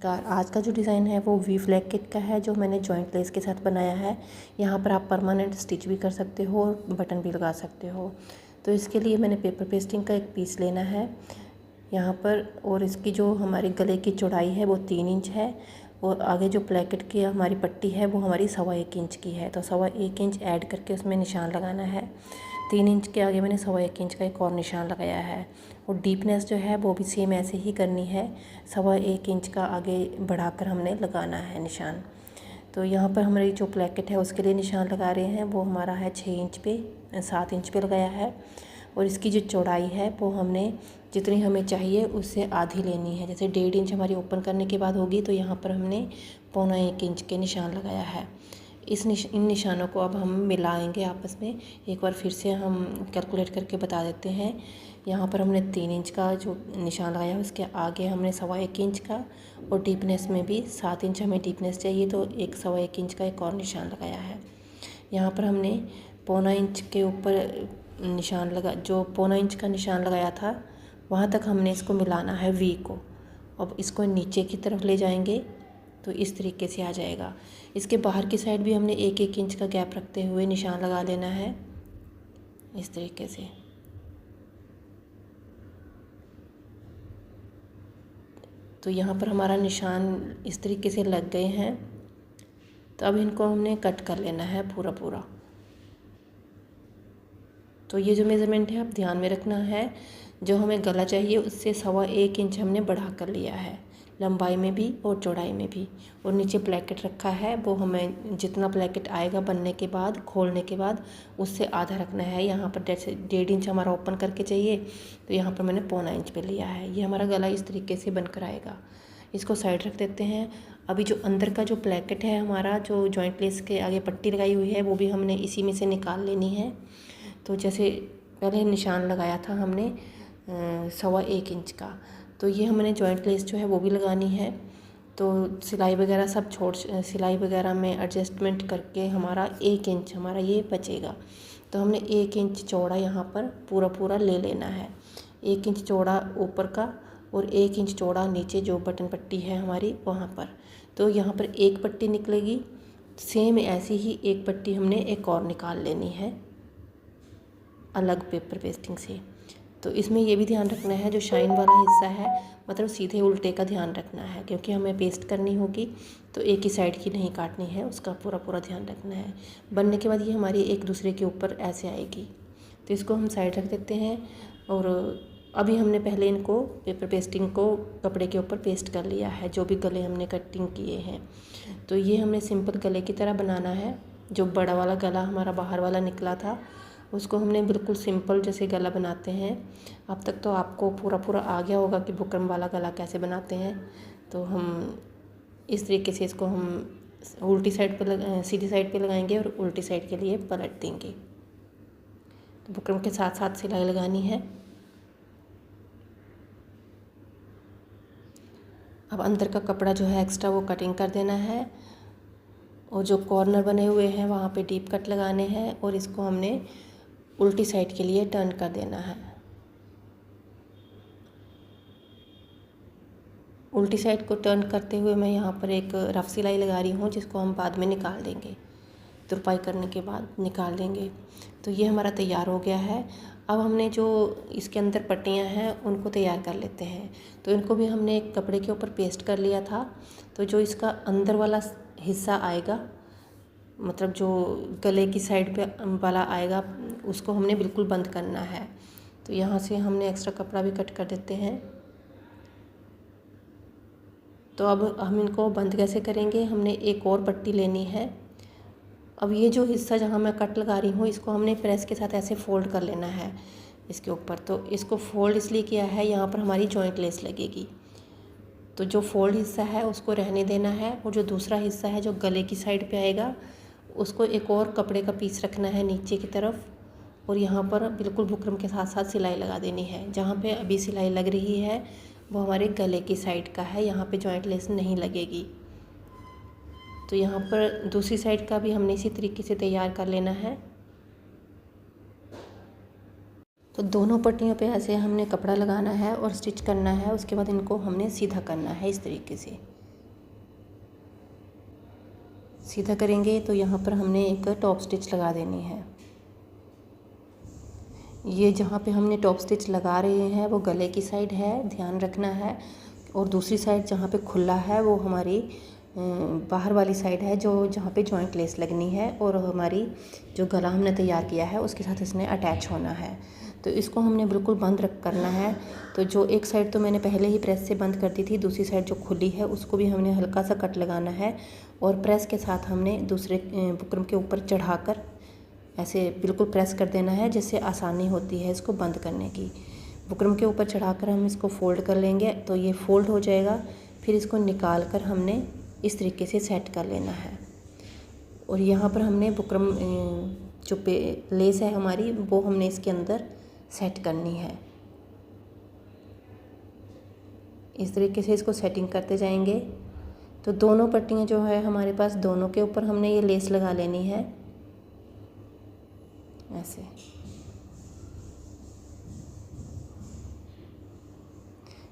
नमस्कार। आज का जो डिज़ाइन है वो वी फ्लैग किट का है, जो मैंने जॉइंट लेस के साथ बनाया है। यहाँ पर आप परमानेंट स्टिच भी कर सकते हो और बटन भी लगा सकते हो। तो इसके लिए मैंने पेपर पेस्टिंग का एक पीस लेना है यहाँ पर, और इसकी जो हमारे गले की चौड़ाई है वो 3 इंच है, और आगे जो प्लेकेट की हमारी पट्टी है वो हमारी 1.25 इंच की है। तो 1.25 इंच ऐड करके उसमें निशान लगाना है। 3 इंच के आगे मैंने 1.25 इंच का एक और निशान लगाया है, और डीपनेस जो है वो भी सेम ऐसे ही करनी है। 1.25 इंच का आगे बढ़ाकर हमने लगाना है निशान। तो यहाँ पर हमारी जो प्लेकेट है उसके लिए निशान लगा रहे हैं, वो हमारा है 6 इंच पे 7 इंच पे लगाया है। और इसकी जो चौड़ाई है वो हमने जितनी हमें चाहिए उससे आधी लेनी है। जैसे 1.5 इंच हमारी ओपन करने के बाद होगी, तो यहाँ पर हमने 1.25 इंच के निशान लगाया है। इन निशानों को अब हम मिलाएंगे आपस में। एक बार फिर से हम कैलकुलेट करके बता देते हैं। यहाँ पर हमने 3 इंच का जो निशान लगाया, उसके आगे हमने 1.25 इंच का, और डीपनेस में भी 7 इंच हमें डीपनेस चाहिए, तो 1.25 इंच का एक और निशान लगाया है। यहाँ पर हमने 1.25 इंच के ऊपर निशान लगा, जो 1.25 इंच का निशान लगाया था वहाँ तक हमने इसको मिलाना है वी को। अब इसको नीचे की तरफ ले जाएंगे तो इस तरीके से आ जाएगा। इसके बाहर की साइड भी हमने 1-1 इंच का गैप रखते हुए निशान लगा लेना है इस तरीके से। तो यहाँ पर हमारा निशान इस तरीके से लग गए हैं। तो अब इनको हमने कट कर लेना है पूरा। तो ये जो मेज़रमेंट है आप ध्यान में रखना है, जो हमें गला चाहिए उससे 1.25 इंच हमने बढ़ा कर लिया है, लंबाई में भी और चौड़ाई में भी। और नीचे प्लेकेट रखा है, वो हमें जितना प्लेकेट आएगा बनने के बाद, खोलने के बाद, उससे आधा रखना है। यहाँ पर जैसे 1.5 इंच हमारा ओपन करके चाहिए, तो यहाँ पर मैंने 1.25 इंच पे लिया है। ये हमारा गला इस तरीके से बनकर आएगा। इसको साइड रख देते हैं। अभी जो अंदर का जो प्लेकेट है हमारा, जो जॉइंट लेस के आगे पट्टी लगाई हुई है, वो भी हमने इसी में से निकाल लेनी है। तो जैसे पहले निशान लगाया था हमने 1.25 इंच का, तो ये हमने जॉइंट लेस जो है वो भी लगानी है। तो सिलाई वगैरह सब सिलाई वगैरह में एडजस्टमेंट करके हमारा 1 इंच हमारा ये बचेगा। तो हमने 1 इंच चौड़ा यहाँ पर पूरा ले लेना है। 1 इंच चौड़ा ऊपर का और 1 इंच चौड़ा नीचे जो बटन पट्टी है हमारी वहाँ पर। तो यहाँ पर एक पट्टी निकलेगी, सेम ऐसी ही एक पट्टी हमने एक और निकाल लेनी है अलग पेपर पेस्टिंग से। तो इसमें ये भी ध्यान रखना है, जो शाइन वाला हिस्सा है मतलब सीधे उल्टे का ध्यान रखना है, क्योंकि हमें पेस्ट करनी होगी तो एक ही साइड की नहीं काटनी है, उसका पूरा ध्यान रखना है। बनने के बाद ये हमारी एक दूसरे के ऊपर ऐसे आएगी। तो इसको हम साइड रख देते हैं। और अभी हमने पहले इनको पेपर पेस्टिंग को कपड़े के ऊपर पेस्ट कर लिया है, जो भी गले हमने कटिंग किए हैं। तो ये हमने सिंपल गले की तरह बनाना है। जो बड़ा वाला गला हमारा बाहर वाला निकला था, उसको हमने बिल्कुल सिंपल जैसे गला बनाते हैं। अब तक तो आपको पूरा आ गया होगा कि बुकरम वाला गला कैसे बनाते हैं। तो हम इस तरीके से इसको हम उल्टी साइड पर सीधी साइड पे लगाएंगे और उल्टी साइड के लिए पलट देंगे। तो बुकरम के साथ साथ सिलाई लगानी है। अब अंदर का कपड़ा जो है एक्स्ट्रा वो कटिंग कर देना है, और जो कॉर्नर बने हुए हैं वहाँ पे डीप कट लगाने हैं, और इसको हमने उल्टी साइड के लिए टर्न कर देना है। उल्टी साइड को टर्न करते हुए मैं यहाँ पर एक रफ सिलाई लगा रही हूँ, जिसको हम बाद में निकाल देंगे, तुरपाई करने के बाद निकाल देंगे। तो ये हमारा तैयार हो गया है। अब हमने जो इसके अंदर पट्टियाँ हैं उनको तैयार कर लेते हैं। तो इनको भी हमने एक कपड़े के ऊपर पेस्ट कर लिया था। तो जो इसका अंदर वाला हिस्सा आएगा, मतलब जो गले की साइड पे वाला आएगा, उसको हमने बिल्कुल बंद करना है। तो यहाँ से हमने एक्स्ट्रा कपड़ा भी कट कर देते हैं। तो अब हम इनको बंद कैसे करेंगे, हमने एक और पट्टी लेनी है। अब ये जो हिस्सा जहाँ मैं कट लगा रही हूँ, इसको हमने प्रेस के साथ ऐसे फोल्ड कर लेना है इसके ऊपर। तो इसको फोल्ड इसलिए किया है, यहाँ पर हमारी जॉइंट लेस लगेगी। तो जो फोल्ड हिस्सा है उसको रहने देना है, और जो दूसरा हिस्सा है जो गले की साइड पे आएगा, उसको एक और कपड़े का पीस रखना है नीचे की तरफ, और यहाँ पर बिल्कुल बुकरम के साथ साथ सिलाई लगा देनी है। जहाँ पे अभी सिलाई लग रही है वो हमारे गले की साइड का है, यहाँ पे जॉइंट लेस नहीं लगेगी। तो यहाँ पर दूसरी साइड का भी हमने इसी तरीके से तैयार कर लेना है। तो दोनों पट्टियों पे ऐसे हमने कपड़ा लगाना है और स्टिच करना है। उसके बाद इनको हमने सीधा करना है इस तरीके से। सीधा करेंगे तो यहाँ पर हमने एक टॉप स्टिच लगा देनी है। ये जहाँ पे हमने टॉप स्टिच लगा रहे हैं वो गले की साइड है, ध्यान रखना है। और दूसरी साइड जहाँ पे खुला है वो हमारी बाहर वाली साइड है, जो जहाँ पे जॉइंट लेस लगनी है और हमारी जो गला हमने तैयार किया है उसके साथ इसने अटैच होना है। तो इसको हमने बिल्कुल बंद करना है। तो जो एक साइड तो मैंने पहले ही प्रेस से बंद कर दी थी, दूसरी साइड जो खुली है उसको भी हमने हल्का सा कट लगाना है और प्रेस के साथ हमने दूसरे बुकरम के ऊपर चढ़ाकर ऐसे बिल्कुल प्रेस कर देना है, जिससे आसानी होती है इसको बंद करने की। बुकरम के ऊपर चढ़ाकर हम इसको फ़ोल्ड कर लेंगे तो ये फ़ोल्ड हो जाएगा। फिर इसको निकाल कर हमने इस तरीके से सेट कर लेना है। और यहाँ पर हमने बुकरम जो लेस है हमारी वो हमने इसके अंदर सेट करनी है। इस तरीके से इसको सेटिंग करते जाएंगे। तो दोनों पट्टियाँ जो है हमारे पास, दोनों के ऊपर हमने ये लेस लगा लेनी है ऐसे।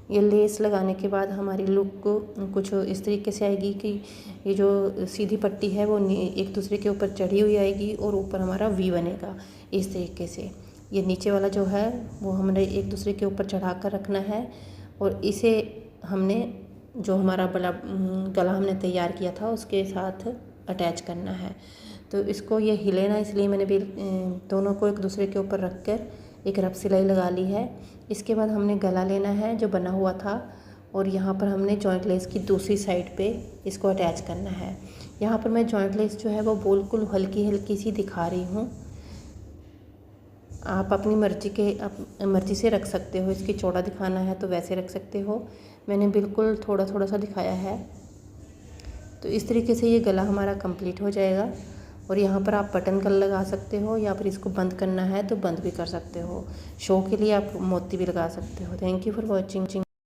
ये लेस लगाने के बाद हमारी लुक कुछ इस तरीके से आएगी कि ये जो सीधी पट्टी है वो एक दूसरे के ऊपर चढ़ी हुई आएगी और ऊपर हमारा वी बनेगा इस तरीके से। ये नीचे वाला जो है वो हमने एक दूसरे के ऊपर चढ़ा कर रखना है और इसे हमने जो हमारा गला हमने तैयार किया था उसके साथ अटैच करना है। तो इसको ये हिले ना, इसलिए मैंने भी दोनों को एक दूसरे के ऊपर रख कर एक रफ सिलाई लगा ली है। इसके बाद हमने गला लेना है जो बना हुआ था और यहाँ पर हमने जॉइंट लेस की दूसरी साइड पे इसको अटैच करना है। यहाँ पर मैं जॉइंट लेस जो है वो बिल्कुल हल्की हल्की सी दिखा रही हूँ। आप अपनी मर्ज़ी से रख सकते हो, इसकी चौड़ा दिखाना है तो वैसे रख सकते हो। मैंने बिल्कुल थोड़ा थोड़ा सा दिखाया है। तो इस तरीके से ये गला हमारा कंप्लीट हो जाएगा। और यहाँ पर आप बटन गला लगा सकते हो या फिर इसको बंद करना है तो बंद भी कर सकते हो। शो के लिए आप मोती भी लगा सकते हो। Thank you for watching.